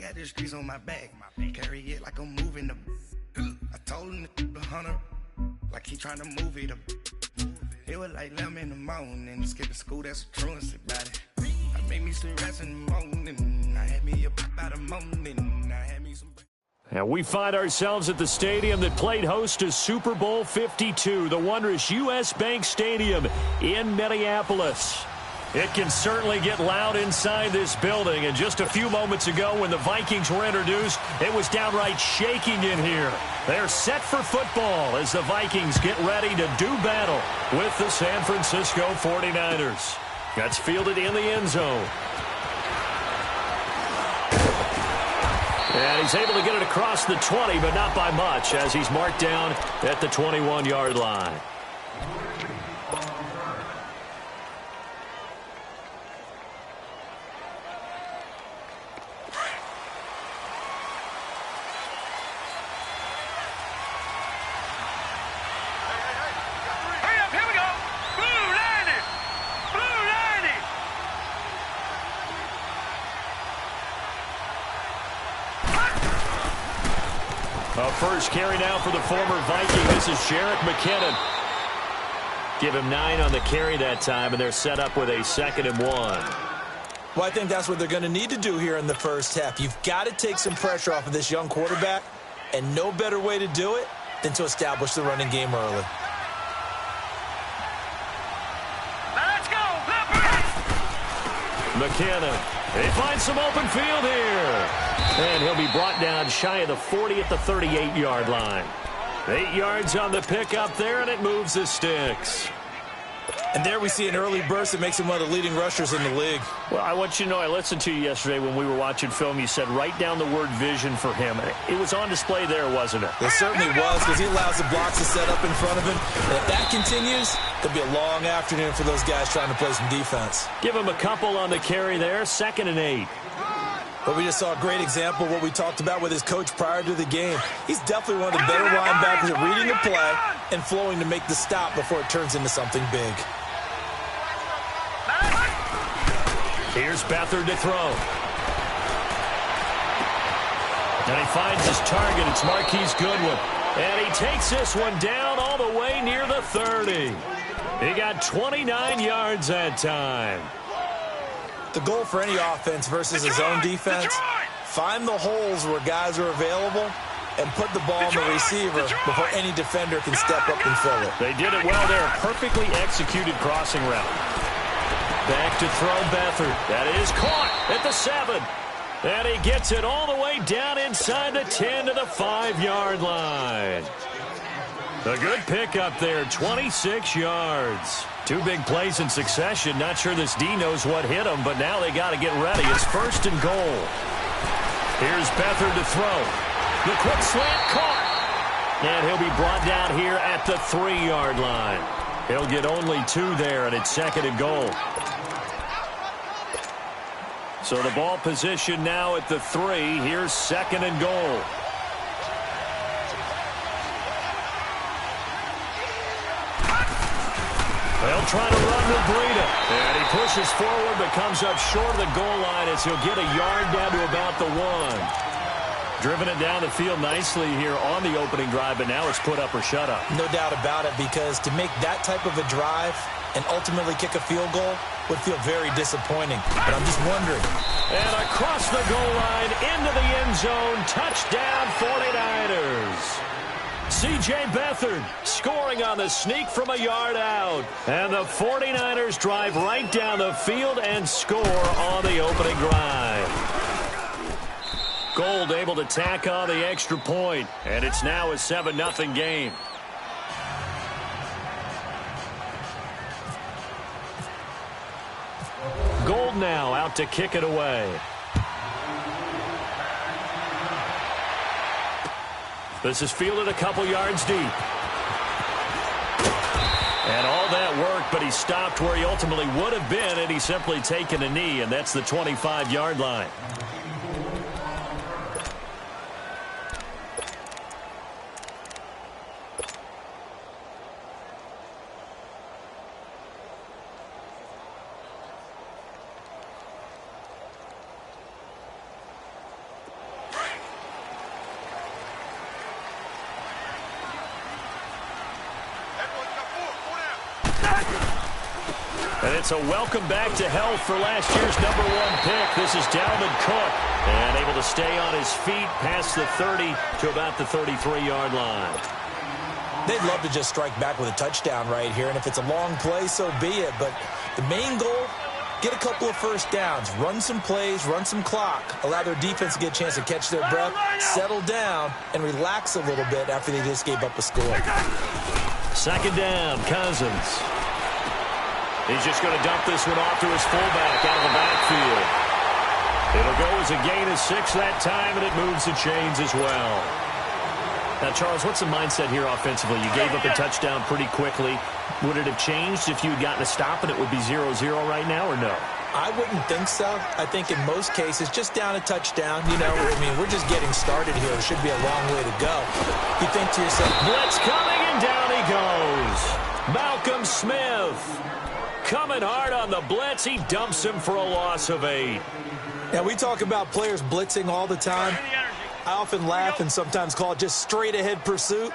got the streets on my back. Carry it like I'm moving the. I told him the hunter, like he trying to move it up. It was like 11 in the morning, skipping school, that's a truancy about it. I made me some rest in the morning. I had me up about a morning. I had me some. And we find ourselves at the stadium that played host to Super Bowl 52, the wondrous U.S. Bank Stadium in Minneapolis. It can certainly get loud inside this building, and just a few moments ago when the Vikings were introduced, it was downright shaking in here. They're set for football as the Vikings get ready to do battle with the San Francisco 49ers. That's fielded in the end zone. And he's able to get it across the 20, but not by much, as he's marked down at the 21-yard line. First carry now for the former Viking. This is Jerick McKinnon. Give him 9 on the carry that time, and they're set up with a 2nd and 1. Well, I think that's what they're going to need to do here in the first half. You've got to take some pressure off of this young quarterback, and no better way to do it than to establish the running game early. Let's go, McKinnon. They find some open field here. And he'll be brought down shy of the 40 at the 38-yard line. 8 yards on the pickup there, and it moves the sticks. And there we see an early burst that makes him one of the leading rushers in the league. Well, I want you to know, I listened to you yesterday when we were watching film. You said write down the word vision for him. It was on display there, wasn't it? It certainly was, because he allows the blocks to set up in front of him. And if that continues, it'll be a long afternoon for those guys trying to play some defense. Give him a couple on the carry there, 2nd and 8. But we just saw a great example of what we talked about with his coach prior to the game. He's definitely one of the better linebackers at reading a play and flowing to make the stop before it turns into something big. Here's Beathard to throw. And he finds his target. It's Marquise Goodwin. And he takes this one down all the way near the 30. He got 29 yards that time. The goal for any offense versus his own defense, find the holes where guys are available and put the ball on the receiver before any defender can step up and fill it. They did it well there. Perfectly executed crossing route. Back to throw Beathard. That is caught at the 7. And he gets it all the way down inside the 10 to the 5-yard line. A good pickup there, 26 yards. 2 big plays in succession. Not sure this D knows what hit him, but now they got to get ready. It's 1st and goal. Here's Beathard to throw. The quick slant caught. And he'll be brought down here at the 3-yard line. He'll get only 2 there, and it's 2nd and goal. So the ball position now at the 3. Here's 2nd and goal. They'll try to run with Breida. And he pushes forward but comes up short of the goal line as he'll get a yard down to about the 1. Driven it down the field nicely here on the opening drive, but now it's put up or shut up. No doubt about it, because to make that type of a drive and ultimately kick a field goal would feel very disappointing. But I'm just wondering. And across the goal line, into the end zone, touchdown 49ers. C.J. Beathard scoring on the sneak from a yard out. And the 49ers drive right down the field and score on the opening drive. Gold able to tack on the extra point, and it's now a 7-0 game. Gold now out to kick it away. This is fielded a couple yards deep. And all that work, but he stopped where he ultimately would have been had he simply taken a knee, and that's the 25-yard line. It's a welcome back to health for last year's #1 pick. This is Dalvin Cook, and able to stay on his feet past the 30 to about the 33-yard line. They'd love to just strike back with a touchdown right here, and if it's a long play, so be it. But the main goal, get a couple of first downs, run some plays, run some clock, allow their defense to get a chance to catch their breath, settle down, and relax a little bit after they just gave up a score. Second down, Cousins. He's just going to dump this one off to his fullback out of the backfield. It'll go as a gain of 6 that time, and it moves the chains as well. Now, Charles, what's the mindset here offensively? You gave up a touchdown pretty quickly. Would it have changed if you had gotten a stop and it would be 0-0 right now, or no? I wouldn't think so. I think in most cases, just down a touchdown, you know, I mean, we're just getting started here. It should be a long way to go. You think to yourself, blitz coming, and down he goes. Malcolm Smith coming hard on the blitz. He dumps him for a loss of 8. Now, we talk about players blitzing all the time. I often laugh and sometimes call it just straight-ahead pursuit.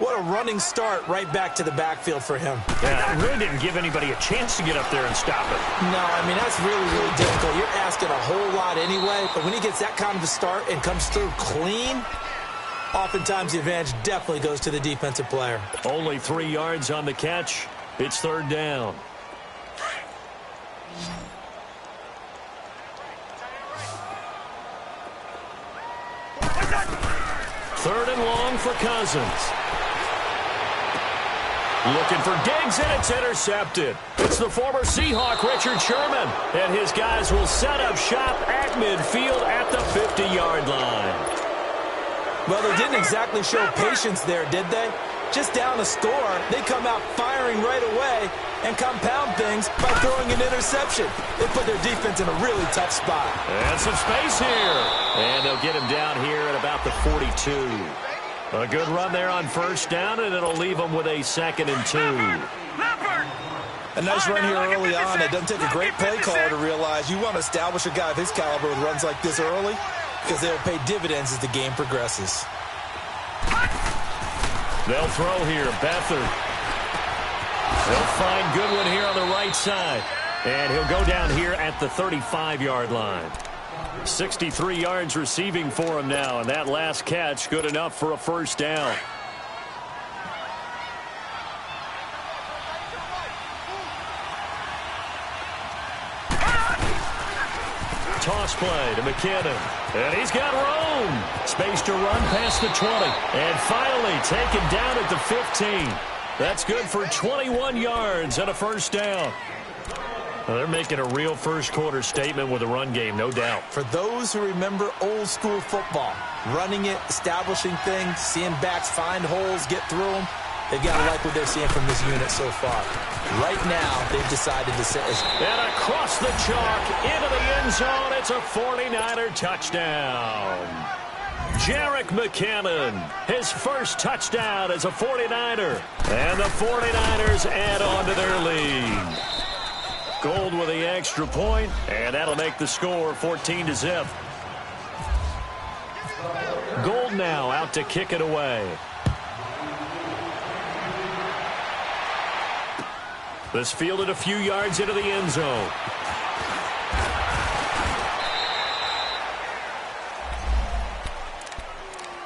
What a running start right back to the backfield for him. Yeah, it really didn't give anybody a chance to get up there and stop it. No, I mean, that's really, really difficult. You're asking a whole lot anyway, but when he gets that kind of a start and comes through clean, oftentimes the advantage definitely goes to the defensive player. Only 3 yards on the catch. It's third down. Third and long for Cousins. Looking for Diggs, and it's intercepted. It's the former Seahawk, Richard Sherman. And his guys will set up shop at midfield at the 50-yard line. Well, they didn't exactly show patience there, did they? Just down a score, they come out firing right away and compound things by throwing an interception. They put their defense in a really tough spot. And some space here. And they'll get him down here at about the 42. A good run there on first down, and it'll leave them with a 2nd and 2. A nice run here early on. It doesn't take a great play caller to realize you want to establish a guy of his caliber with runs like this early because they'll pay dividends as the game progresses. They'll throw here. Beathard. They'll find Goodwin here on the right side. And he'll go down here at the 35-yard line. 63 yards receiving for him now, and that last catch good enough for a first down. Toss play to McKinnon, and he's got room. Space to run past the 20, and finally taken down at the 15. That's good for 21 yards and a first down. Well, they're making a real first-quarter statement with a run game, no doubt. For those who remember old-school football, running it, establishing things, seeing backs find holes, get through them, they've got to like what they're seeing from this unit so far. Right now, they've decided to say... And across the chalk, into the end zone, it's a 49er touchdown. Jerick McKinnon, his first touchdown as a 49er. And the 49ers add on to their lead. Gold with the extra point, and that'll make the score 14-0. Gold now out to kick it away. This fielded a few yards into the end zone.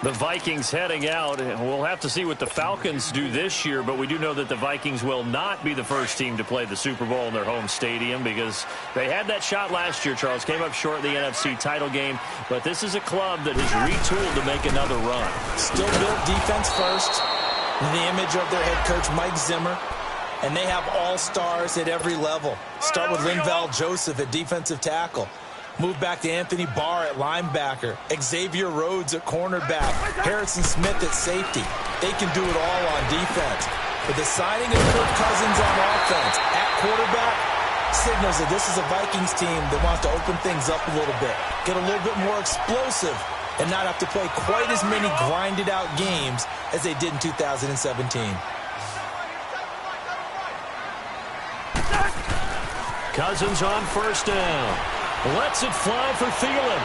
The Vikings heading out. We'll have to see what the Falcons do this year, but we do know that the Vikings will not be the first team to play the Super Bowl in their home stadium because they had that shot last year, Charles. Came up short in the NFC title game, but this is a club that has retooled to make another run. Still built defense first, the image of their head coach, Mike Zimmer, and they have all-stars at every level. Start with Linval Joseph at defensive tackle. Move back to Anthony Barr at linebacker. Xavier Rhodes at cornerback. Harrison Smith at safety. They can do it all on defense. But the signing of Kirk Cousins on offense at quarterback signals that this is a Vikings team that wants to open things up a little bit, get a little bit more explosive, and not have to play quite as many grinded-out games as they did in 2017. Cousins on first down. Lets it fly for Thielen.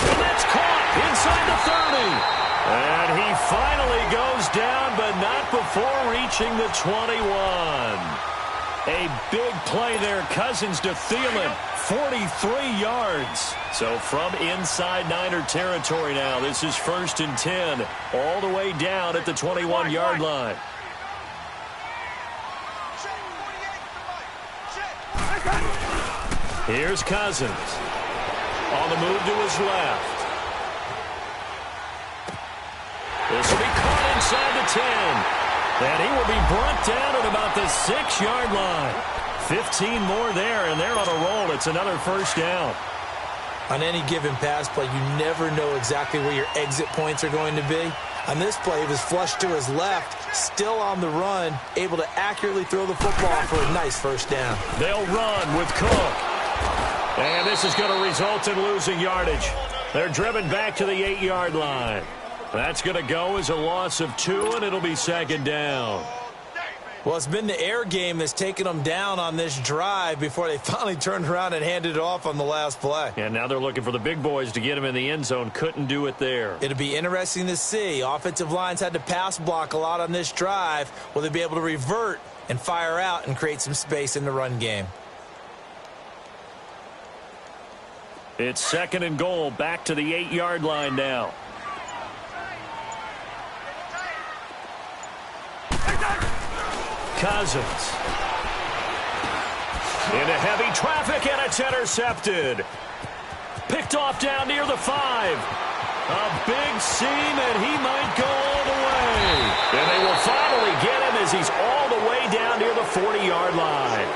And that's caught inside the 30. And he finally goes down, but not before reaching the 21. A big play there. Cousins to Thielen. 43 yards. So from inside Niner territory now, this is 1st and 10. All the way down at the 21-yard line. Here's Cousins. On the move to his left. This will be caught inside the 10. And he will be brought down at about the 6-yard line. 15 more there, and they're on a roll. It's another 1st down. On any given pass play, you never know exactly where your exit points are going to be. On this play, he was flushed to his left, still on the run, able to accurately throw the football for a nice 1st down. They'll run with Cook. And this is going to result in losing yardage. They're driven back to the 8-yard line. That's going to go as a loss of 2, and it'll be 2nd down. Well, it's been the air game that's taken them down on this drive before they finally turned around and handed it off on the last play. And now they're looking for the big boys to get him in the end zone. Couldn't do it there. It'll be interesting to see. Offensive lines had to pass block a lot on this drive. Will they be able to revert and fire out and create some space in the run game? It's 2nd and goal, back to the 8-yard line now. Cousins. Into heavy traffic, and it's intercepted. Picked off down near the 5. A big seam, and he might go all the way. And they will finally get him as he's all the way down near the 40-yard line.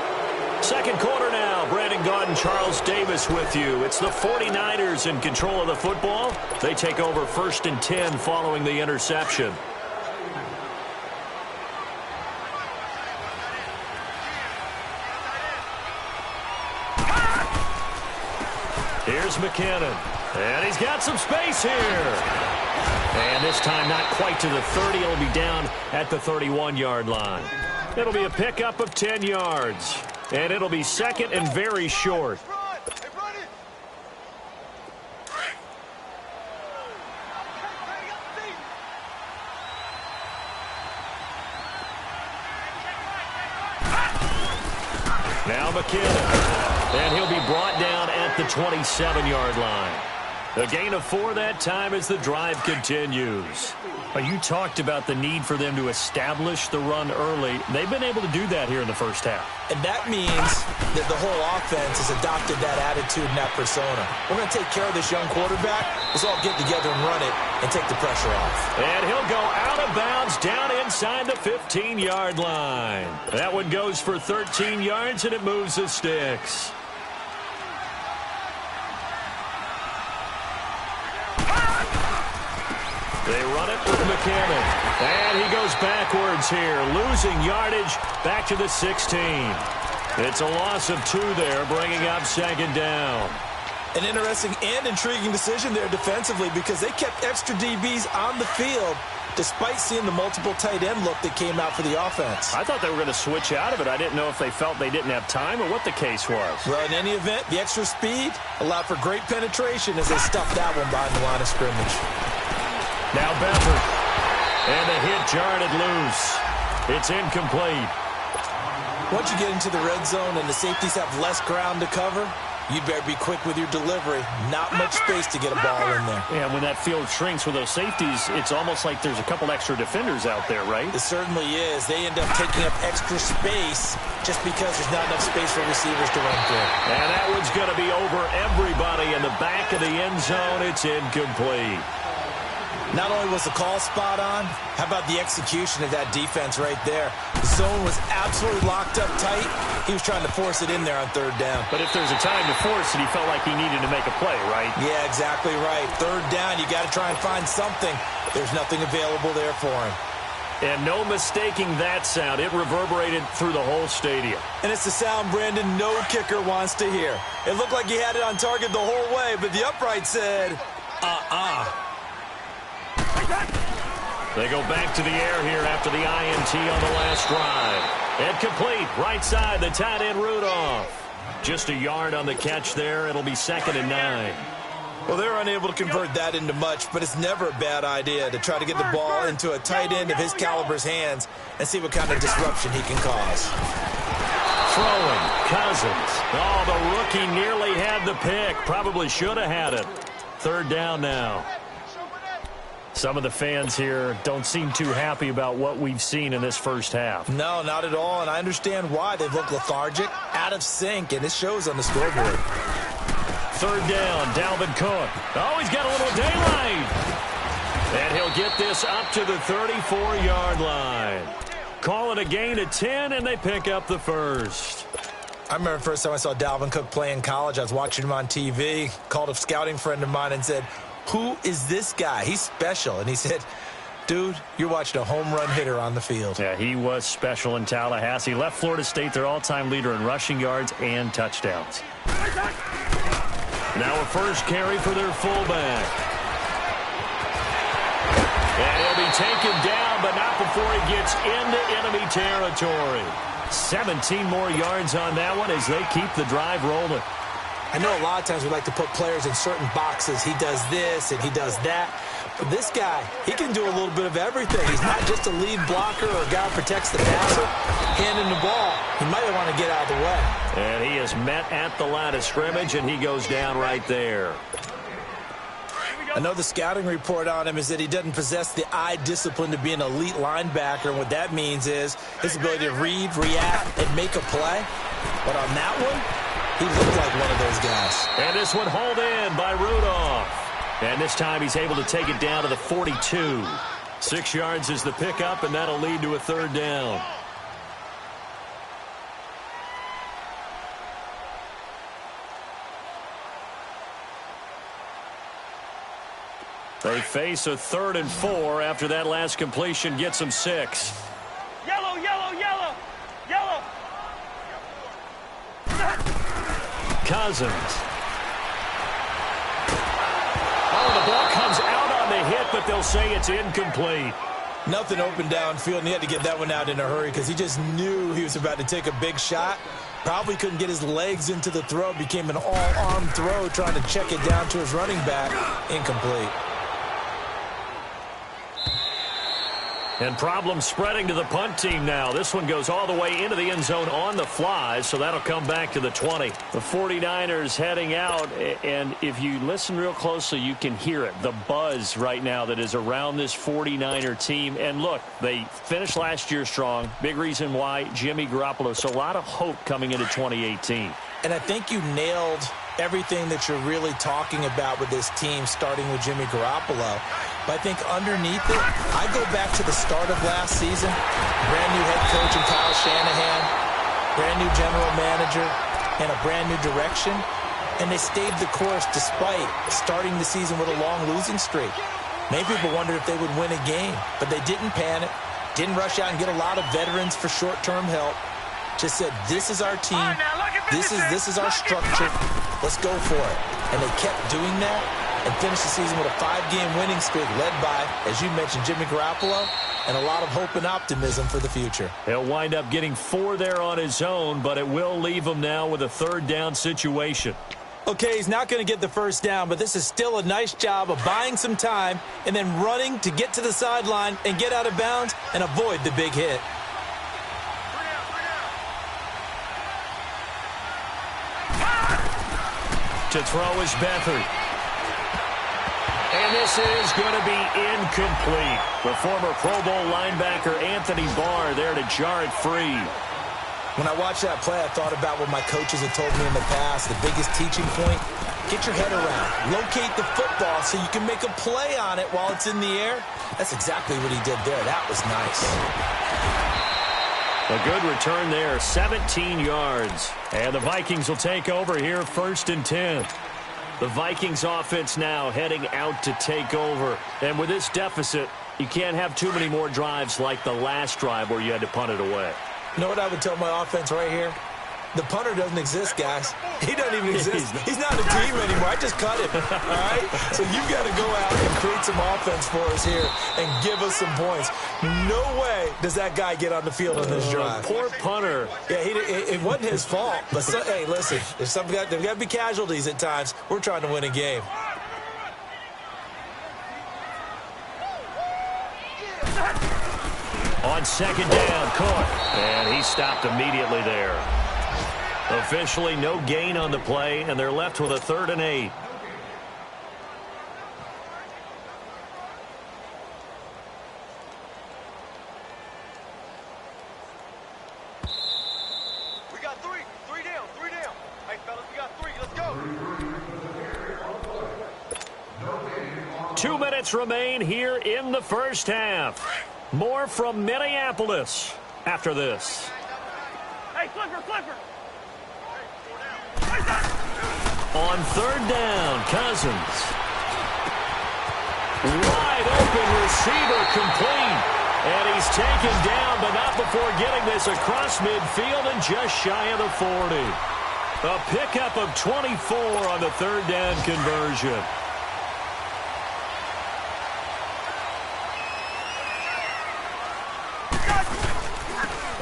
2nd quarter now. Brandon Gaudin, Charles Davis with you. It's the 49ers in control of the football. They take over 1st and 10 following the interception. Here's McKinnon. And he's got some space here. And this time not quite to the 30. It'll be down at the 31-yard line. It'll be a pickup of 10 yards. And it'll be 2nd and very short. Now McKinnon. And he'll be brought down at the 27-yard line. A gain of 4 that time as the drive continues. You talked about the need for them to establish the run early. They've been able to do that here in the first half. And that means that the whole offense has adopted that attitude and that persona. We're going to take care of this young quarterback. Let's all get together and run it and take the pressure off. And he'll go out of bounds down inside the 15-yard line. That one goes for 13 yards, and it moves the sticks. They run it with McKinnon. And he goes backwards here, losing yardage back to the 16. It's a loss of 2 there, bringing up 2nd down. An interesting and intriguing decision there defensively because they kept extra DBs on the field despite seeing the multiple tight end look that came out for the offense. I thought they were going to switch out of it. I didn't know if they felt they didn't have time or what the case was. Well, in any event, the extra speed allowed for great penetration as they stuffed that one behind the line of scrimmage. Now Beathard. And the hit jarred it loose. It's incomplete. Once you get into the red zone and the safeties have less ground to cover, you better be quick with your delivery. Not much space to get a ball in there. Yeah, when that field shrinks with those safeties, it's almost like there's a couple extra defenders out there, right? It certainly is. They end up taking up extra space just because there's not enough space for receivers to run through. And that one's going to be over everybody in the back of the end zone. It's incomplete. Not only was the call spot on, how about the execution of that defense right there? The zone was absolutely locked up tight. He was trying to force it in there on 3rd down. But if there's a time to force it, he felt like he needed to make a play, right? Yeah, exactly right. 3rd down, you got to try and find something. There's nothing available there for him. And no mistaking that sound. It reverberated through the whole stadium. And it's the sound Brandon no kicker wants to hear. It looked like he had it on target the whole way, but the upright said, They go back to the air here after the INT on the last drive. And complete, right side, the tight end Rudolph. Just a yard on the catch there. It'll be 2nd and 9. Well, they're unable to convert that into much, but it's never a bad idea to try to get the ball into a tight end of his caliber's hands and see what kind of disruption he can cause. Throwing, Cousins. Oh, the rookie nearly had the pick. Probably should have had it. Third down now. Some of the fans here don't seem too happy about what we've seen in this first half. No, not at all, and I understand why. They've looked lethargic, out of sync, and it shows on the scoreboard. Third down, Dalvin Cook. Oh, he's got a little daylight. And he'll get this up to the 34-yard line. Call it a gain of 10, and they pick up the first. I remember the first time I saw Dalvin Cook play in college. I was watching him on TV, called a scouting friend of mine and said, "Who is this guy? He's special." And he said, "Dude, you're watching a home run hitter on the field." Yeah, he was special in Tallahassee. Left Florida State their all-time leader in rushing yards and touchdowns. Now a first carry for their fullback. And he'll be taken down, but not before he gets into enemy territory. 17 more yards on that one as they keep the drive rolling. I know a lot of times we like to put players in certain boxes. He does this and he does that. But this guy, he can do a little bit of everything. He's not just a lead blocker or a guy who protects the passer. Handing the ball, he might want to get out of the way. And he is met at the line of scrimmage, and he goes down right there. I know the scouting report on him is that he doesn't possess the eye discipline to be an elite linebacker. And what that means is his ability to read, react, and make a play. But on that one, he looked like one of those guys. And this one hauled in by Rudolph. And this time he's able to take it down to the 42. 6 yards is the pickup, and that'll lead to a third down. They face a 3rd and 4 after that last completion gets them 6. Yellow, yellow, yellow, yellow. Cousins. Oh, the ball comes out on the hit, but they'll say it's incomplete. Nothing open downfield, and he had to get that one out in a hurry because he just knew he was about to take a big shot. Probably couldn't get his legs into the throw. Became an all-arm throw trying to check it down to his running back. Incomplete. And problems spreading to the punt team now. This one goes all the way into the end zone on the fly, so that'll come back to the 20. The 49ers heading out, and if you listen real closely, you can hear it. The buzz right now that is around this 49er team. And look, they finished last year strong. Big reason why, Jimmy Garoppolo. So a lot of hope coming into 2018. And I think you nailed everything that you're really talking about with this team, starting with Jimmy Garoppolo. But I think underneath it, I go back to the start of last season. Brand new head coach in Kyle Shanahan, brand new general manager, and a brand new direction. And they stayed the course despite starting the season with a long losing streak. Many people wondered if they would win a game, but they didn't panic, didn't rush out and get a lot of veterans for short-term help. Just said, this is our team, this is our structure, let's go for it. And they kept doing that and finished the season with a 5-game winning streak led by, as you mentioned, Jimmy Garoppolo, and a lot of hope and optimism for the future. He'll wind up getting 4 there on his own, but it will leave him now with a 3rd down situation. Okay, he's not going to get the first down, but this is still a nice job of buying some time and then running to get to the sideline and get out of bounds and avoid the big hit. To throw is Beathard. And this is going to be incomplete. The former Pro Bowl linebacker Anthony Barr there to jar it free. When I watched that play, I thought about what my coaches had told me in the past. The biggest teaching point, get your head around. Locate the football so you can make a play on it while it's in the air. That's exactly what he did there. That was nice. A good return there, 17 yards. And the Vikings will take over here, 1st and 10. The Vikings offense now heading out to take over. And with this deficit, you can't have too many more drives like the last drive where you had to punt it away. You know what I would tell my offense right here? The punter doesn't exist, guys. He doesn't even exist. He's not a team anymore. I just cut him, all right? So you've got to go out and create some offense for us here and give us some points. No way does that guy get on the field on this drive. Poor punter. Yeah, it wasn't his fault. But hey, listen, there's got to be casualties at times. We're trying to win a game. On 2nd down, Cook. And he stopped immediately there. Officially no gain on the play, and they're left with a 3rd and 8. We got three. Three down. Hey, fellas, we got 3. Let's go. 2 minutes remain here in the first half. More from Minneapolis after this. Hey, Clipper. On 3rd down, Cousins. Wide open receiver complete. And he's taken down, but not before getting this across midfield and just shy of the 40. A pickup of 24 on the 3rd down conversion.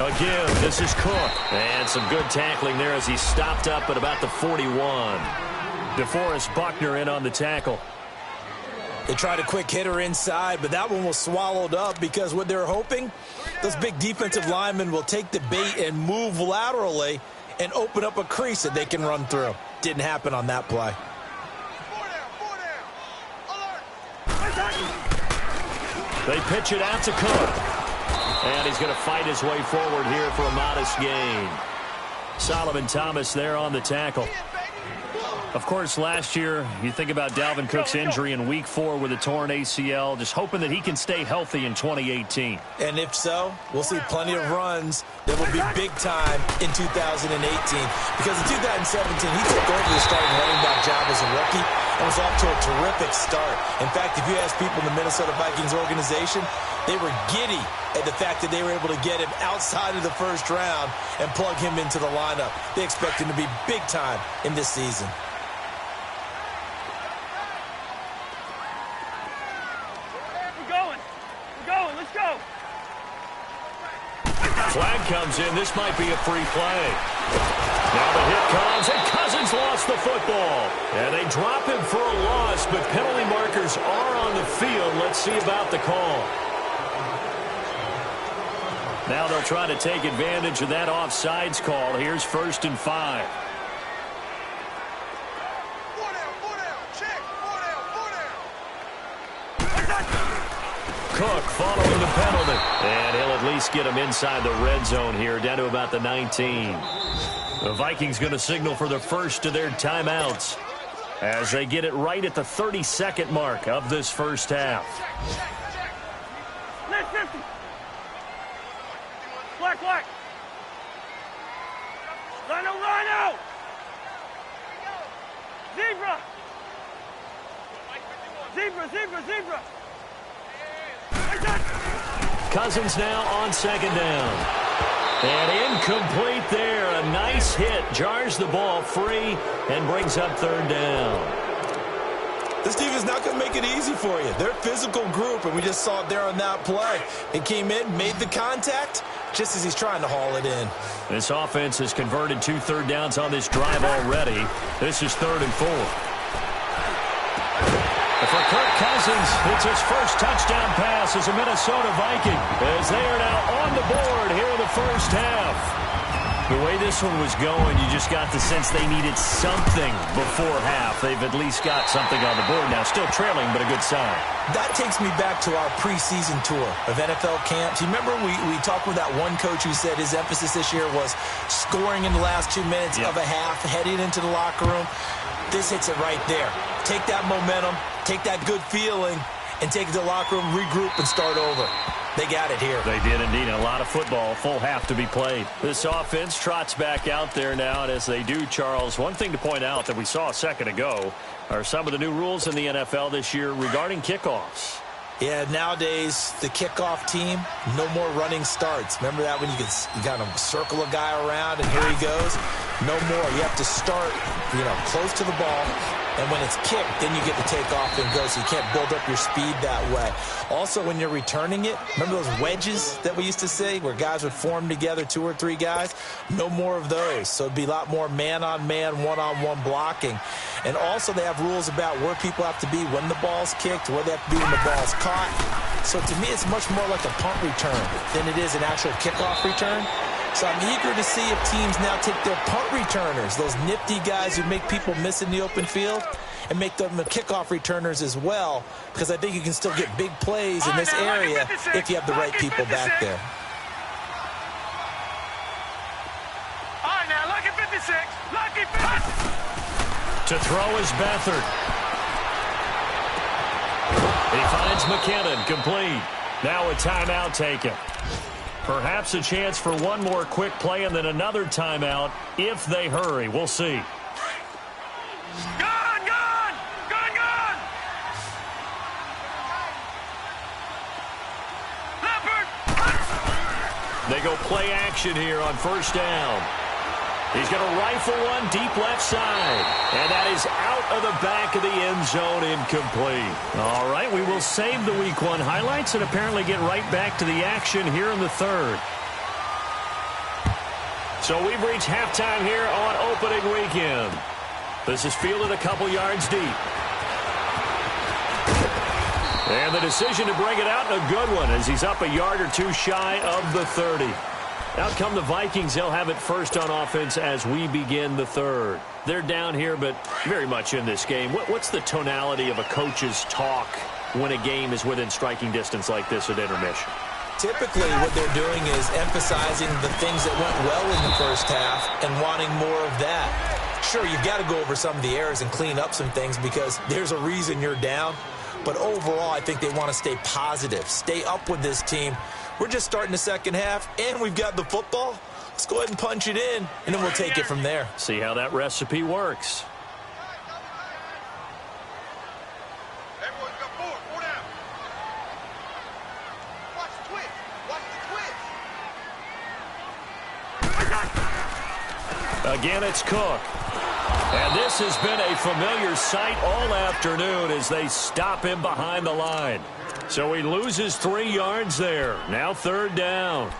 Again, this is Cook. And some good tackling there as he stopped up at about the 41. DeForest Buckner in on the tackle. They tried a quick hitter inside, but that one was swallowed up because what they're hoping, those big defensive linemen will take the bait and move laterally and open up a crease that they can run through. Didn't happen on that play. 4 down. Alert. They pitch it out to Cook. And he's going to fight his way forward here for a modest gain. Solomon Thomas there on the tackle. Of course, last year, you think about Dalvin Cook's injury in Week 4 with a torn ACL, just hoping that he can stay healthy in 2018. And if so, we'll see plenty of runs that will be big time in 2018. Because in 2017, he took over the starting running back job as a rookie and was off to a terrific start. In fact, if you ask people in the Minnesota Vikings organization, they were giddy at the fact that they were able to get him outside of the first round and plug him into the lineup. They expect him to be big time in this season. Let's go. Flag comes in. This might be a free play. Now the hit comes, and Cousins lost the football. And they drop him for a loss, but penalty markers are on the field. Let's see about the call. Now they'll try to take advantage of that offsides call. Here's 1st and 5. 4 down. Check. 4 down. Cook following the penalty. And he'll at least get him inside the red zone here, down to about the 19. The Vikings going to signal for the first of their timeouts as they get it right at the 32nd mark of this first half. Listen. Black. Rhino. Zebra. Cousins now on 2nd down. And incomplete there. A nice hit. Jars the ball free and brings up 3rd down. This team is not going to make it easy for you. They're a physical group, and we just saw it there on that play. It came in, made the contact, just as he's trying to haul it in. This offense has converted 2 third downs on this drive already. This is 3rd and 4. For Kirk Cousins, it's his first touchdown pass as a Minnesota Viking, as they are now on the board here in the first half. The way this one was going, you just got the sense they needed something before half. They've at least got something on the board now. Still trailing, but a good sign. That takes me back to our preseason tour of NFL camps. You remember we talked with that one coach who said his emphasis this year was scoring in the last 2 minutes of a half, heading into the locker room. This hits it right there. Take that momentum, take that good feeling, and take it to the locker room, regroup, and start over. They got it here. They did indeed. A lot of football, full half to be played. This offense trots back out there now, and as they do, Charles, one thing to point out that we saw a second ago are some of the new rules in the NFL this year regarding kickoffs. Yeah, nowadays, the kickoff team, no more running starts. Remember that when you kind of circle a guy around and here he goes? No more. You have to start, close to the ball. And when it's kicked, then you get to take off and go, so you can't build up your speed that way. Also, when you're returning it, remember those wedges that we used to see where guys would form together, 2 or 3 guys? No more of those. So it'd be a lot more man-on-man, one-on-one blocking. And also they have rules about where people have to be when the ball's kicked, where they have to be when the ball's caught. So to me, it's much more like a punt return than it is an actual kickoff return. So I'm eager to see if teams now take their punt returners, those nifty guys who make people miss in the open field, and make them kickoff returners as well, because I think you can still get big plays in this area if you have the right people back there. All right, now, lucky 56. Lucky 56. To throw is Beathard. He finds McKinnon, complete. Now a timeout taken. Perhaps a chance for one more quick play and then another timeout if they hurry. We'll see. Gone, gone, gone, gone. Leopard. They go play action here on first down. He's going to rifle one deep left side. And that is out of the back of the end zone, incomplete. All right, we will save the Week 1 highlights and apparently get right back to the action here in the third. So we've reached halftime here on opening weekend. This is fielded a couple yards deep. And the decision to bring it out, a good one, as he's up a yard or two shy of the 30. Out come the Vikings. They'll have it first on offense as we begin the third. They're down here, but very much in this game. What's the tonality of a coach's talk when a game is within striking distance like this at intermission? Typically, what they're doing is emphasizing the things that went well in the first half and wanting more of that. Sure, you've got to go over some of the errors and clean up some things because there's a reason you're down. But overall, I think they want to stay positive, stay up with this team. We're just starting the second half, and we've got the football. Let's go ahead and punch it in, and then we'll take it from there. See how that recipe works. Everyone's got four down. Watch the twitch. Watch the twitch. Again, it's Cook. And this has been a familiar sight all afternoon as they stop him behind the line. So he loses 3 yards there. Now third down.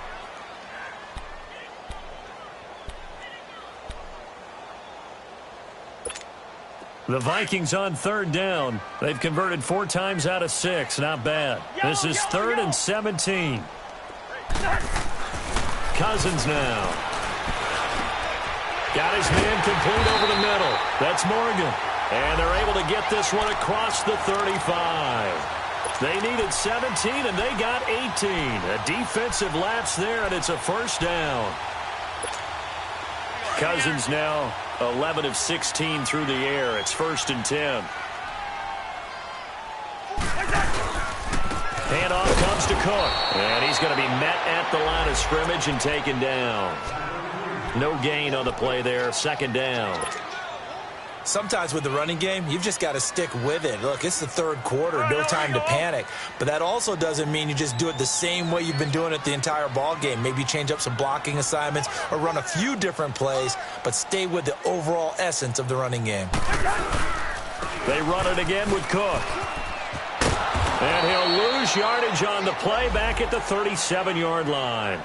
The Vikings on third down. They've converted 4 times out of 6. Not bad. This is 3rd and 17. Cousins now. Got his man complete over the middle. That's Morgan. And they're able to get this one across the 35. They needed 17, and they got 18. A defensive lapse there, and it's a first down. Cousins now 11 of 16 through the air. It's 1st and 10. Handoff comes to Cook. And he's going to be met at the line of scrimmage and taken down. No gain on the play there. 2nd down. Sometimes with the running game, you've just got to stick with it. Look, it's the 3rd quarter, no time to panic. But that also doesn't mean you just do it the same way you've been doing it the entire ball game. Maybe change up some blocking assignments or run a few different plays, but stay with the overall essence of the running game. They run it again with Cook. And he'll lose yardage on the play back at the 37-yard line.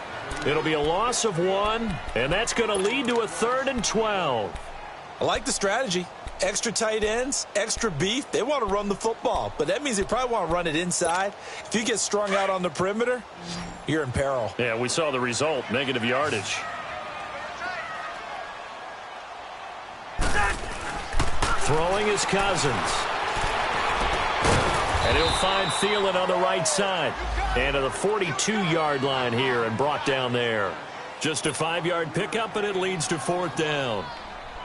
It'll be a loss of 1, and that's going to lead to a 3rd and 12. I like the strategy. Extra tight ends, extra beef. They want to run the football, but that means they probably want to run it inside. If you get strung out on the perimeter, you're in peril. Yeah, we saw the result, negative yardage. Throwing is Cousins. And he'll find Thielen on the right side. And to the 42-yard line here and brought down there. Just a 5-yard pickup, and it leads to 4th down.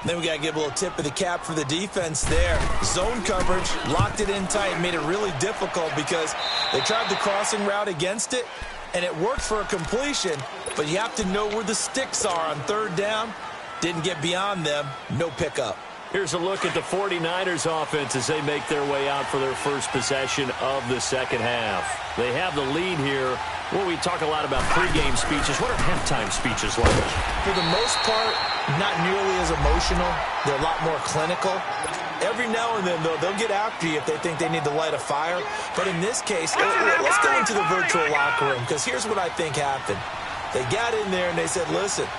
Then we got to give a little tip of the cap for the defense there. Zone coverage, locked it in tight, made it really difficult because they tried the crossing route against it, and it worked for a completion, but you have to know where the sticks are on 3rd down. Didn't get beyond them, no pickup. Here's a look at the 49ers offense as they make their way out for their first possession of the second half. They have the lead here. Well, we talk a lot about pregame speeches. What are halftime speeches like? For the most part, not nearly as emotional. They're a lot more clinical. Every now and then, though, they'll get after you if they think they need to light a fire. But in this case, let's go into the virtual locker room, because here's what I think happened. They got in there and they said, listen,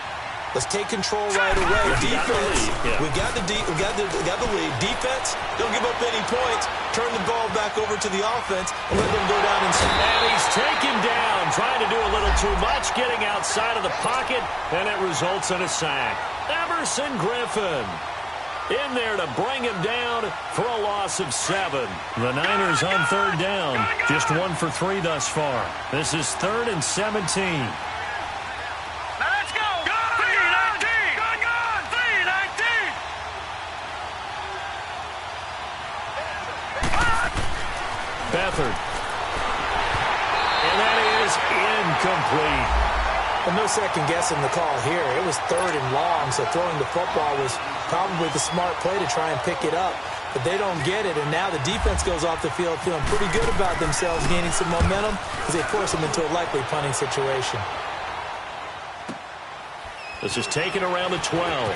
Let's take control right away. Defense, we got the lead. Defense, don't give up any points. Turn the ball back over to the offense and let them go down and he's taken down, trying to do a little too much, getting outside of the pocket, and it results in a sack. Everson Griffin in there to bring him down for a loss of 7. The Niners on third down, just 1 for 3 thus far. This is 3rd and 17. Beathard. And that is incomplete. And no second guessing the call here. It was 3rd and long, so throwing the football was probably the smart play to try and pick it up. But they don't get it, and now the defense goes off the field feeling pretty good about themselves, gaining some momentum as they force them into a likely punting situation. This is taken around the 12.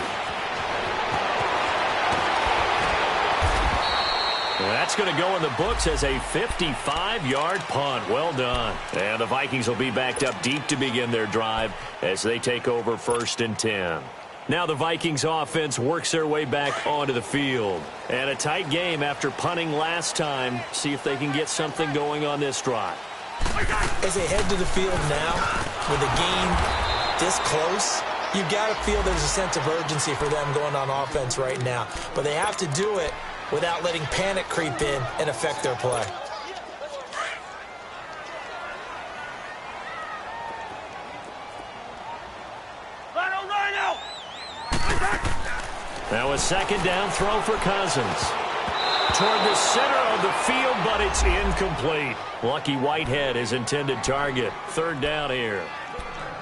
That's going to go in the books as a 55-yard punt. Well done. And the Vikings will be backed up deep to begin their drive as they take over 1st and 10. Now the Vikings offense works their way back onto the field. And a tight game after punting last time. See if they can get something going on this drive. As they head to the field now, with the game this close, you've got to feel there's a sense of urgency for them going on offense right now. But they have to do it without letting panic creep in and affect their play. Now a 2nd down throw for Cousins. Toward the center of the field, but it's incomplete. Lucky Whitehead, his intended target. 3rd down here.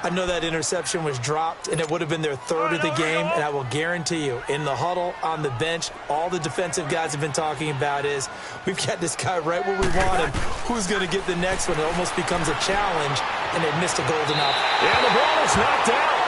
I know that interception was dropped, and it would have been their 3rd of the game, and I will guarantee you, in the huddle, on the bench, all the defensive guys have been talking about is, we've got this guy right where we want him. Who's going to get the next one? It almost becomes a challenge, and they missed a golden up. And the ball is knocked out.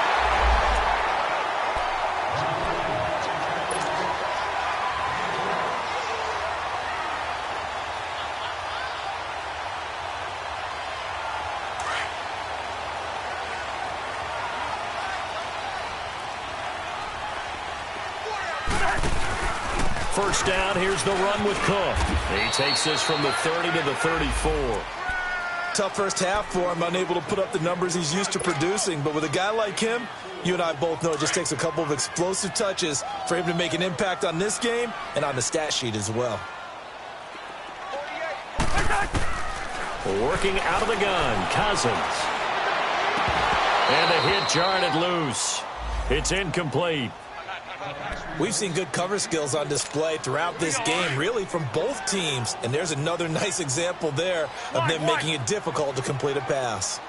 First down, here's the run with Cook. He takes this from the 30 to the 34. Tough first half for him, unable to put up the numbers he's used to producing. But with a guy like him, you and I both know it just takes a couple of explosive touches for him to make an impact on this game and on the stat sheet as well. Working out of the gun, Cousins. And the hit jarred loose. It's incomplete. We've seen good cover skills on display throughout this game, really from both teams. And there's another nice example there of them making it difficult to complete a pass.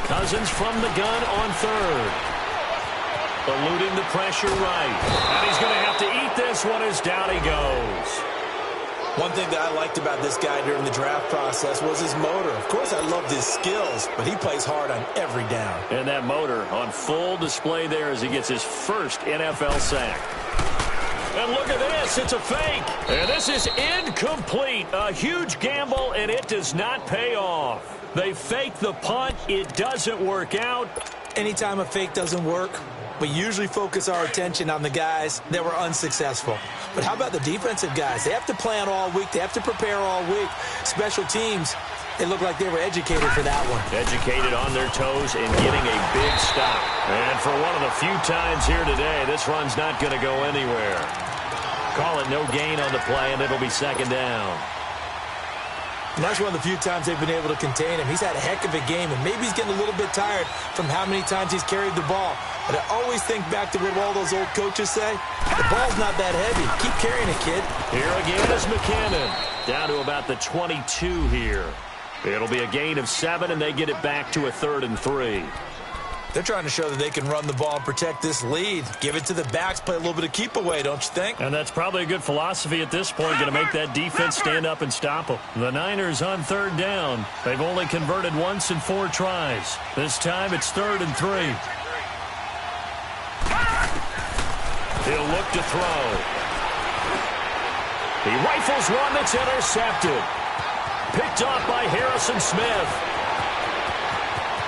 Cousins from the gun on 3rd. Eluding the pressure right. And he's going to have to eat this one as down he goes. One thing that I liked about this guy during the draft process was his motor. Of course, I loved his skills, but he plays hard on every down. And that motor on full display there as he gets his first NFL sack. And look at this. It's a fake. And this is incomplete. A huge gamble, and it does not pay off. They fake the punt. It doesn't work out. Anytime a fake doesn't work, we usually focus our attention on the guys that were unsuccessful. But how about the defensive guys? They have to plan all week. They have to prepare all week. Special teams, they look like they were educated for that one. Educated on their toes and getting a big stop. And for one of the few times here today, this run's not going to go anywhere. Call it no gain on the play, and it'll be 2nd down. And that's one of the few times they've been able to contain him. He's had a heck of a game, and maybe he's getting a little bit tired from how many times he's carried the ball. But I always think back to what all those old coaches say. The ball's not that heavy. Keep carrying it, kid. Here again is McKinnon. Down to about the 22 here. It'll be a gain of 7, and they get it back to a 3rd and 3. They're trying to show that they can run the ball and protect this lead. Give it to the backs, play a little bit of keep away, don't you think? And that's probably a good philosophy at this point, going to make that defense stand up and stop them. The Niners on 3rd down. They've only converted once in 4 tries. This time it's 3rd and 3. He'll look to throw. He rifles one that's intercepted. Picked off by Harrison Smith.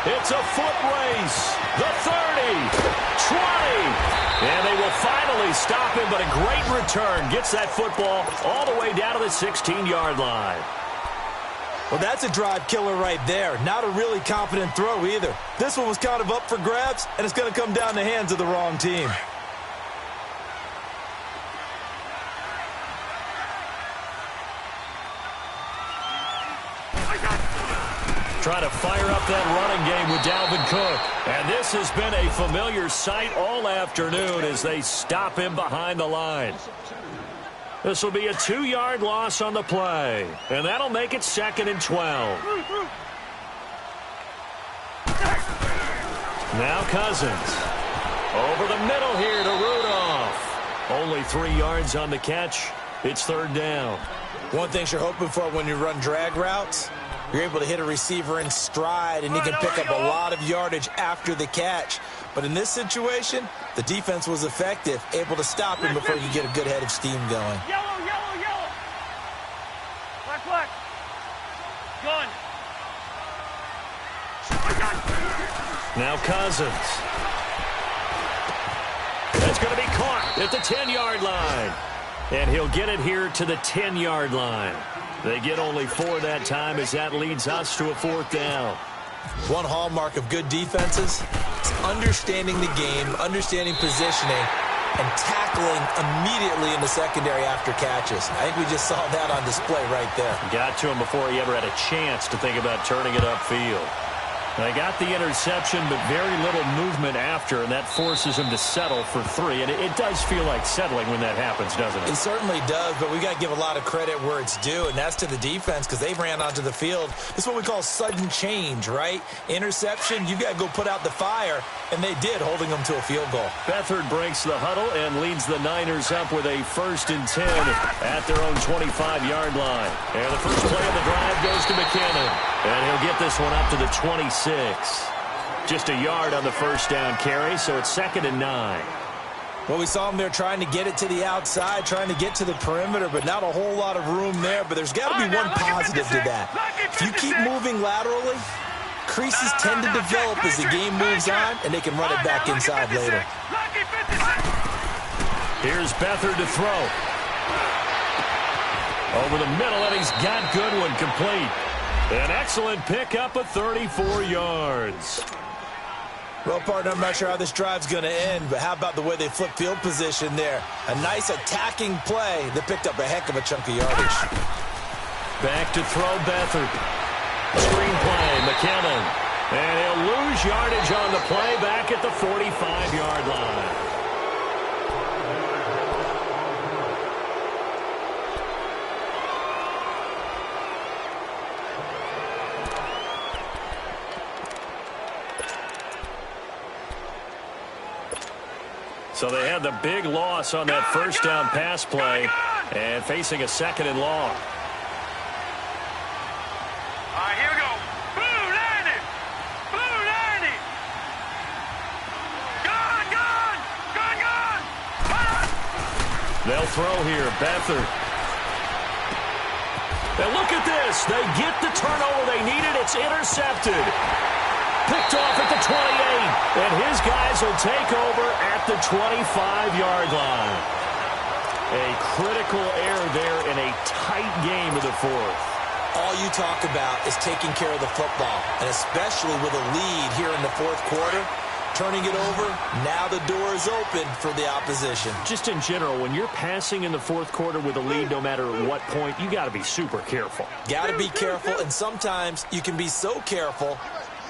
It's a foot race. The 30, 20, and they will finally stop him, but a great return. Gets that football all the way down to the 16-yard line. Well, that's a drive killer right there. Not a really confident throw either. This one was kind of up for grabs, and it's going to come down the hands of the wrong team. Trying to fire up that running game with Dalvin Cook. And this has been a familiar sight all afternoon as they stop him behind the line. This will be a 2-yard loss on the play. And that'll make it 2nd and 12. Now Cousins. Over the middle here to Rudolph. Only 3 yards on the catch. It's 3rd down. One thing you're hoping for when you run drag routes, you're able to hit a receiver in stride, and he can pick up a lot of yardage after the catch. But in this situation, the defense was effective, able to stop him before he could get a good head of steam going. Yellow, yellow, yellow. Black, black. Gun. Now Cousins. That's going to be caught at the 10-yard line. And he'll get it here to the 10-yard line. They get only 4 that time as that leads us to a 4th down. One hallmark of good defenses is understanding the game, understanding positioning, and tackling immediately in the secondary after catches. I think we just saw that on display right there. Got to him before he ever had a chance to think about turning it upfield. They got the interception, but very little movement after, and that forces him to settle for 3. And it does feel like settling when that happens, doesn't it? It certainly does, but we got to give a lot of credit where it's due, and that's to the defense because they ran onto the field. This is what we call sudden change, right? Interception, you got to go put out the fire, and they did, holding them to a field goal. Beathard breaks the huddle and leads the Niners up with a 1st and 10 at their own 25-yard line. And the first play of the drive goes to McKinnon, and he'll get this one up to the 26. Just a yard on the first down carry, so it's 2nd and 9. Well, we saw him there trying to get it to the outside, trying to get to the perimeter, but not a whole lot of room there. But there's got to be one positive to that. If you keep moving laterally, creases tend to develop as the game moves on, and they can run it back inside later. Here's Beathard to throw. Over the middle, and he's got Goodwin complete. An excellent pickup of 34 yards. Well, partner, I'm not sure how this drive's going to end, but how about the way they flip field position there? A nice attacking play that picked up a heck of a chunk of yardage. Back to throw Beathard. Screen play, McKinnon. And he'll lose yardage on the play back at the 45-yard line. So they had the big loss on that first down pass play and facing a 2nd and long. All right, here we go. Blue 90. Blue 90. Gun, gun. Gun, gun. They'll throw here. Beathard. And look at this. They get the turnover they needed. It's intercepted. Picked off at the 28, and his guys will take over at the 25-yard line. A critical error there in a tight game of the 4th. All you talk about is taking care of the football, and especially with a lead here in the 4th quarter, turning it over, now the door is open for the opposition. Just in general, when you're passing in the 4th quarter with a lead, no matter what point, you got to be super careful. Got to be careful, and sometimes you can be so careful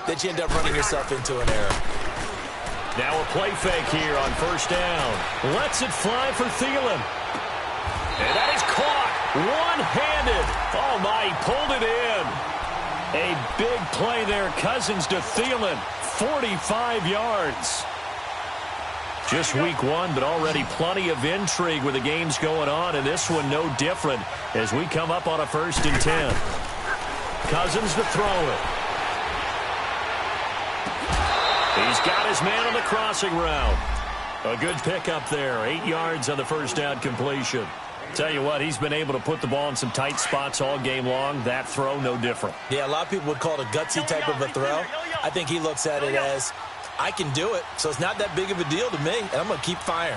that you end up running yourself into an error. Now a play fake here on first down. Lets it fly for Thielen. And that is caught one-handed. Oh, my, he pulled it in. A big play there. Cousins to Thielen. 45 yards. Just week 1, but already plenty of intrigue with the games going on, and this one no different as we come up on a 1st and 10. Cousins to throw it. He's got his man on the crossing route. A good pickup there. 8 yards on the first down completion. Tell you what, he's been able to put the ball in some tight spots all game long. That throw, no different. Yeah, a lot of people would call it a gutsy type of a throw. I think he looks at it as, I can do it, so it's not that big of a deal to me, and I'm going to keep firing.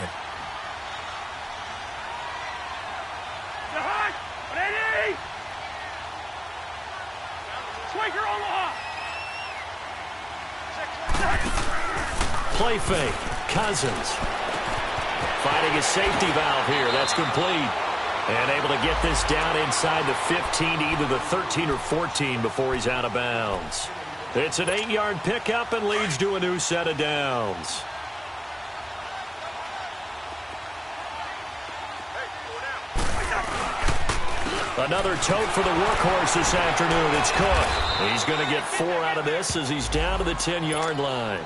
Play fake. Cousins finding a safety valve here. That's complete. And able to get this down inside the 15, either the 13 or 14 before he's out of bounds. It's an 8-yard pickup and leads to a new set of downs. Another tote for the workhorse this afternoon. It's Cook. He's going to get 4 out of this as he's down to the 10-yard line.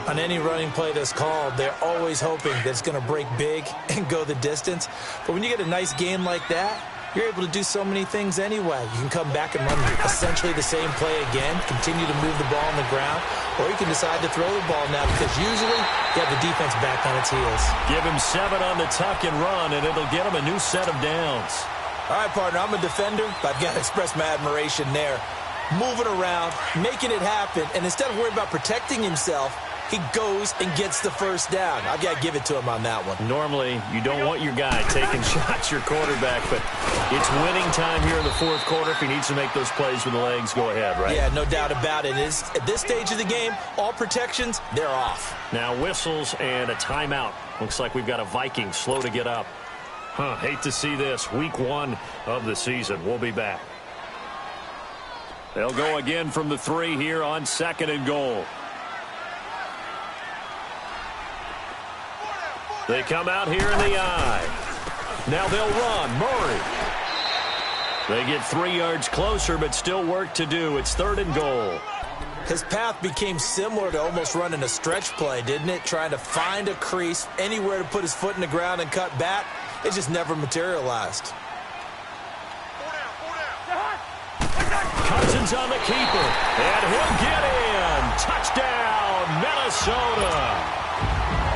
On any running play that's called, they're always hoping that it's going to break big and go the distance. But when you get a nice game like that, you're able to do so many things anyway. You can come back and run essentially the same play again, continue to move the ball on the ground, or you can decide to throw the ball now because usually you have the defense back on its heels. Give him 7 on the tuck and run, and it'll get him a new set of downs. All right, partner, I'm a defender, but I've got to express my admiration there. Moving around, making it happen, and instead of worrying about protecting himself, he goes and gets the first down. I've got to give it to him on that one. Normally, you don't want your guy taking shots, your quarterback, but it's winning time here in the fourth quarter. If he needs to make those plays with the legs, go ahead, right? Yeah, no doubt about it. At this stage of the game, all protections, they're off. Now whistles and a timeout. Looks like we've got a Viking slow to get up. Hate to see this. Week 1 of the season. We'll be back. They'll go again from the 3 here on 2nd and goal. They come out here in the eye. Now they'll run. Murray. They get 3 yards closer, but still work to do. It's 3rd and goal. His path became similar to almost running a stretch play, didn't it? Trying to find a crease, anywhere to put his foot in the ground and cut back. It just never materialized. Cousins on the keeper, and he'll get in. Touchdown, Minnesota.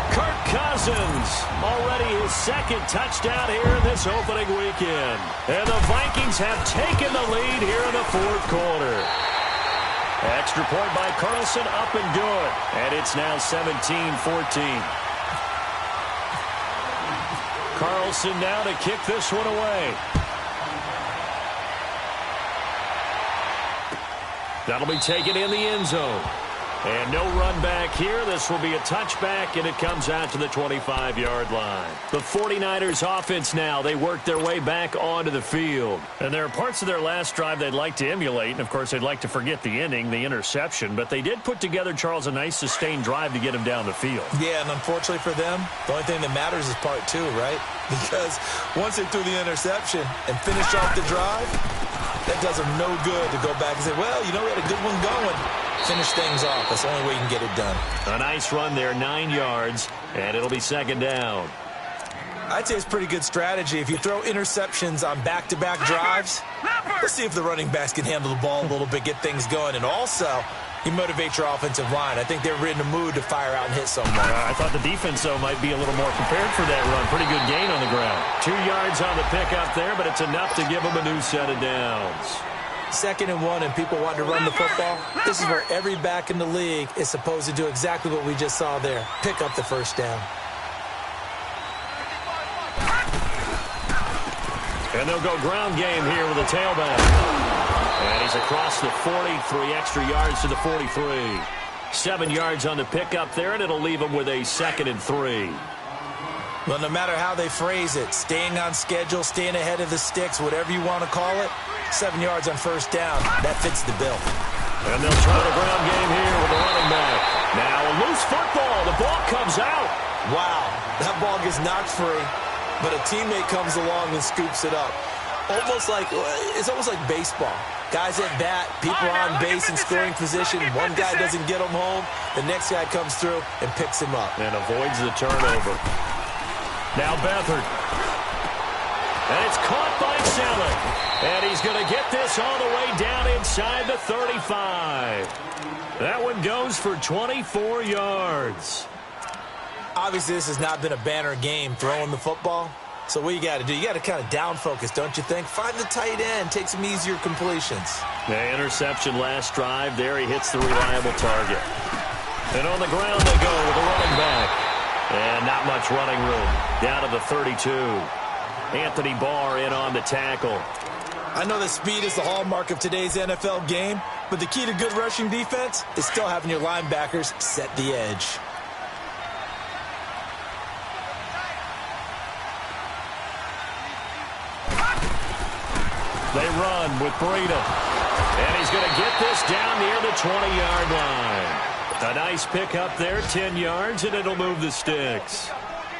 Kirk Cousins, already his 2nd touchdown here in this opening weekend. And the Vikings have taken the lead here in the 4th quarter. Extra point by Carlson, up and good. And it's now 17-14. Carlson now to kick this one away. That'll be taken in the end zone. And no run back here. This will be a touchback, and it comes out to the 25-yard line. The 49ers offense now, they work their way back onto the field. And there are parts of their last drive they'd like to emulate, and of course they'd like to forget the ending, the interception, but they did put together, Charles, a nice sustained drive to get him down the field. Yeah, and unfortunately for them, the only thing that matters is part 2, right? Because once they threw the interception and finished off the drive, that does them no good to go back and say, well, you know, we had a good one going. Finish things off. That's the only way you can get it done. A nice run there, 9 yards, and it'll be 2nd down. I'd say it's pretty good strategy. If you throw interceptions on back-to-back drives, let's see if the running backs can handle the ball a little bit, get things going, and also you motivate your offensive line. I think they're in the mood to fire out and hit someone. I thought the defense, though, might be a little more prepared for that run. Pretty good gain on the ground. 2 yards on the pickup there, but it's enough to give them a new set of downs. 2nd and 1, and people want to run the football. This is where every back in the league is supposed to do exactly what we just saw there. Pick up the first down. And they'll go ground game here with a tailback. And he's across the 40, 3 extra yards to the 43. 7 yards on the pickup there, and it'll leave him with a 2nd and 3. Well, no matter how they phrase it, staying on schedule, staying ahead of the sticks, whatever you want to call it, 7 yards on first down, that fits the bill. And they'll try the ground game here with the running back. Now a loose football. The ball comes out. Wow, that ball gets knocked free, but a teammate comes along and scoops it up. It's almost like baseball. Guys at bat, people on base in scoring position. One guy doesn't get him home. The next guy comes through and picks him up. And avoids the turnover. Now Beathard. And it's caught by Selleck. And he's going to get this all the way down inside the 35. That one goes for 24 yards. Obviously, this has not been a banner game throwing the football. So what you got to do, you got to kind of down focus, don't you think? Find the tight end, take some easier completions. The interception last drive. There he hits the reliable target. And on the ground they go with a running back. And not much running room. Down to the 32. Anthony Barr in on the tackle. I know that speed is the hallmark of today's NFL game, but the key to good rushing defense is still having your linebackers set the edge. They run with Breida. And he's going to get this down near the 20-yard line. A nice pickup there, 10 yards, and it'll move the sticks.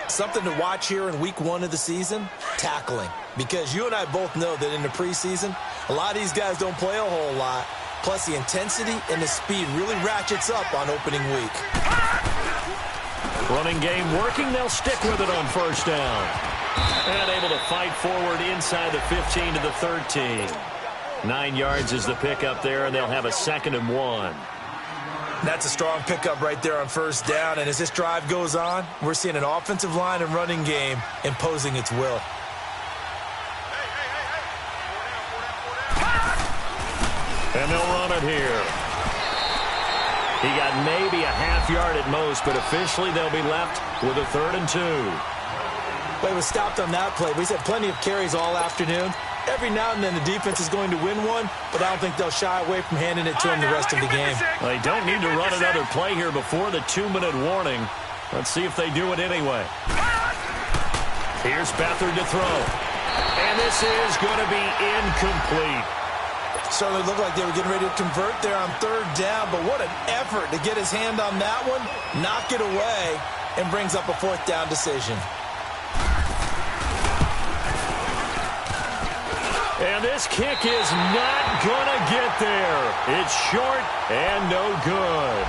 Something to watch here in week 1 of the season, tackling. Because you and I both know that in the preseason, a lot of these guys don't play a whole lot. Plus, the intensity and the speed really ratchets up on opening week. Running game working. They'll stick with it on first down. And able to fight forward inside the 15 to the 13. 9 yards is the pickup there, and they'll have a 2nd and 1. That's a strong pickup right there on first down. And as this drive goes on, we're seeing an offensive line and running game imposing its will. And they'll run it here. He got maybe a half yard at most, but officially they'll be left with a 3rd and 2. Well, he was stopped on that play, but he's had plenty of carries all afternoon. Every now and then the defense is going to win one, but I don't think they'll shy away from handing it to him the rest of the game. They don't need to run another play here before the 2-minute warning. Let's see if they do it anyway. Here's Beathard to throw. And this is going to be incomplete. Certainly looked like they were getting ready to convert there on 3rd down, but what an effort to get his hand on that one, knock it away, and brings up a 4th down decision. And this kick is not going to get there. It's short and no good.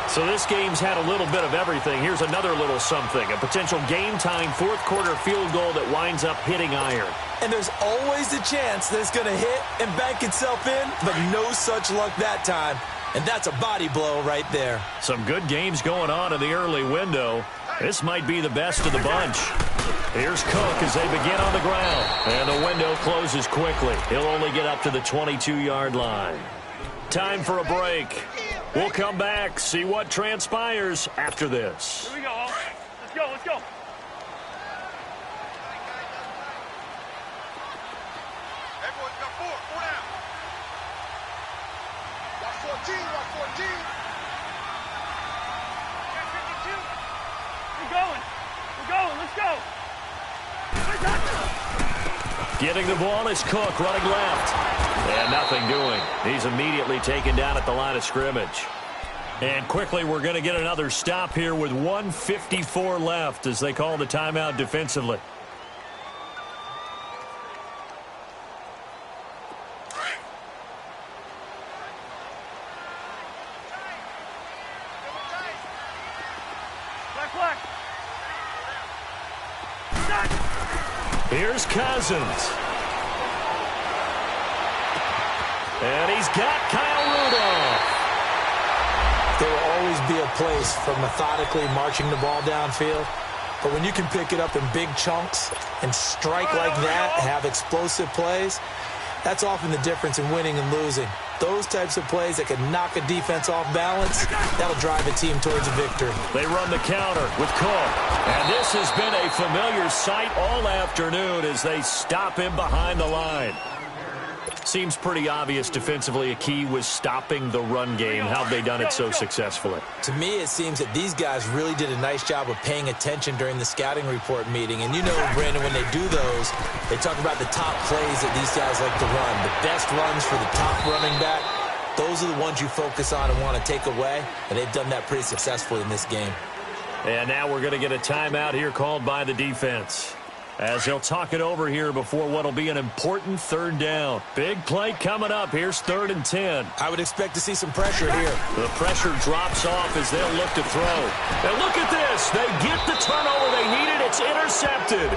So this game's had a little bit of everything. Here's another little something. A potential game-time 4th-quarter field goal that winds up hitting iron. And there's always the chance that it's going to hit and bank itself in, but no such luck that time. And that's a body blow right there. Some good games going on in the early window. This might be the best of the bunch. Here's Cook as they begin on the ground. And the window closes quickly. He'll only get up to the 22-yard line. Time for a break. We'll come back, see what transpires after this. Here we go. Let's go, let's go. Everyone's got 4 down. Watch 14, watch 14. We're going, let's go. Getting the ball is Cook running left. And nothing doing. He's immediately taken down at the line of scrimmage. And quickly we're going to get another stop here with 1:54 left as they call the timeout defensively. Here's Cousins. And he's got Kyle Rudolph. There will always be a place for methodically marching the ball downfield. But when you can pick it up in big chunks and strike like that, have explosive plays, that's often the difference in winning and losing. Those types of plays that can knock a defense off balance, that'll drive a team towards a victory. They run the counter with Cook. And this has been a familiar sight all afternoon as they stop him behind the line. Seems pretty obvious defensively a key was stopping the run game. How have they done it so successfully? To me, it seems that these guys really did a nice job of paying attention during the scouting report meeting. And you know, Brandon, when they do those, they talk about the top plays that these guys like to run. The best runs for the top running back. Those are the ones you focus on and want to take away. And they've done that pretty successfully in this game. And now we're going to get a timeout here called by the defense, as they'll talk it over here before what will be an important 3rd down. Big play coming up. Here's 3rd and 10. I would expect to see some pressure here. The pressure drops off as they'll look to throw. And look at this. They get the turnover they needed. It's intercepted.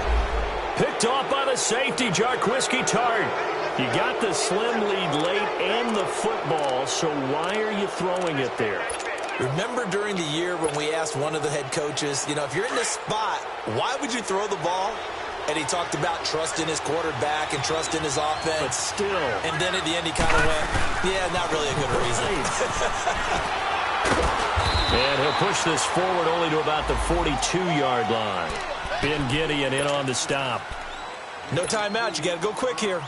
Picked off by the safety, Jarquiski Tart. You got the slim lead late and the football, so why are you throwing it there? Remember during the year when we asked one of the head coaches, you know, if you're in this spot, why would you throw the ball? And he talked about trusting his quarterback and trusting his offense. But still. And then at the end, he kind of went, yeah, not really a good reason. And he'll push this forward only to about the 42-yard line. Ben Gideon in on the stop. No timeout. You got to go quick here.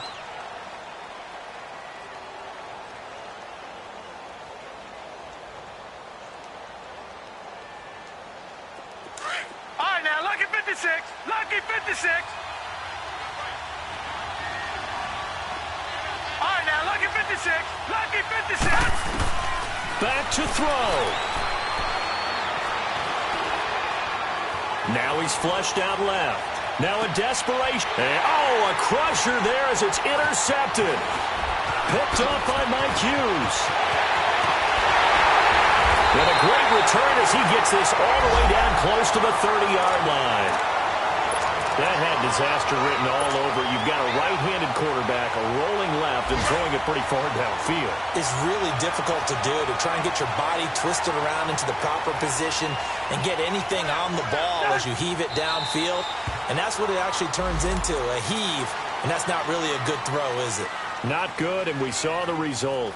All right, now, lucky 56. Lucky 56. All right, now, lucky 56. Lucky 56. Back to throw. Now he's flushed out left. Now in desperation. Oh, a crusher there as it's intercepted. Picked up by Mike Hughes. And a great return as he gets this all the way down close to the 30-yard line. That had disaster written all over. You've got a right-handed quarterback, a rolling left, and throwing it pretty far downfield. It's really difficult to do, to try and get your body twisted around into the proper position and get anything on the ball as you heave it downfield. And that's what it actually turns into, a heave. And that's not really a good throw, is it? Not good, and we saw the result.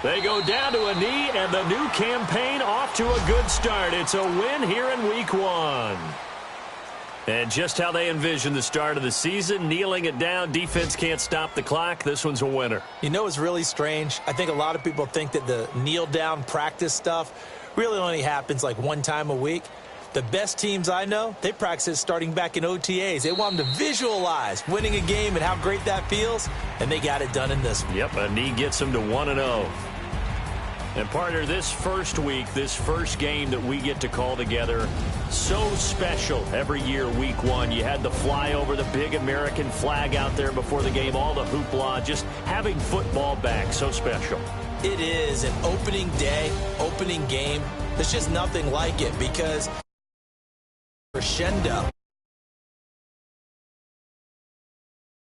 They go down to a knee, and the new campaign off to a good start. It's a win here in Week 1. And just how they envisioned the start of the season, kneeling it down, defense can't stop the clock. This one's a winner. You know, it's really strange. I think a lot of people think that the kneel-down practice stuff really only happens like one time a week. The best teams I know, they practice it starting back in OTAs. They want them to visualize winning a game and how great that feels, and they got it done in this one. Yep, a knee gets them to 1-0. And, partner, this first week, this first game that we get to call together, so special every year, Week 1. You had the flyover, the big American flag out there before the game, all the hoopla, just having football back, so special. It is an opening day, opening game. There's just nothing like it because crescendo.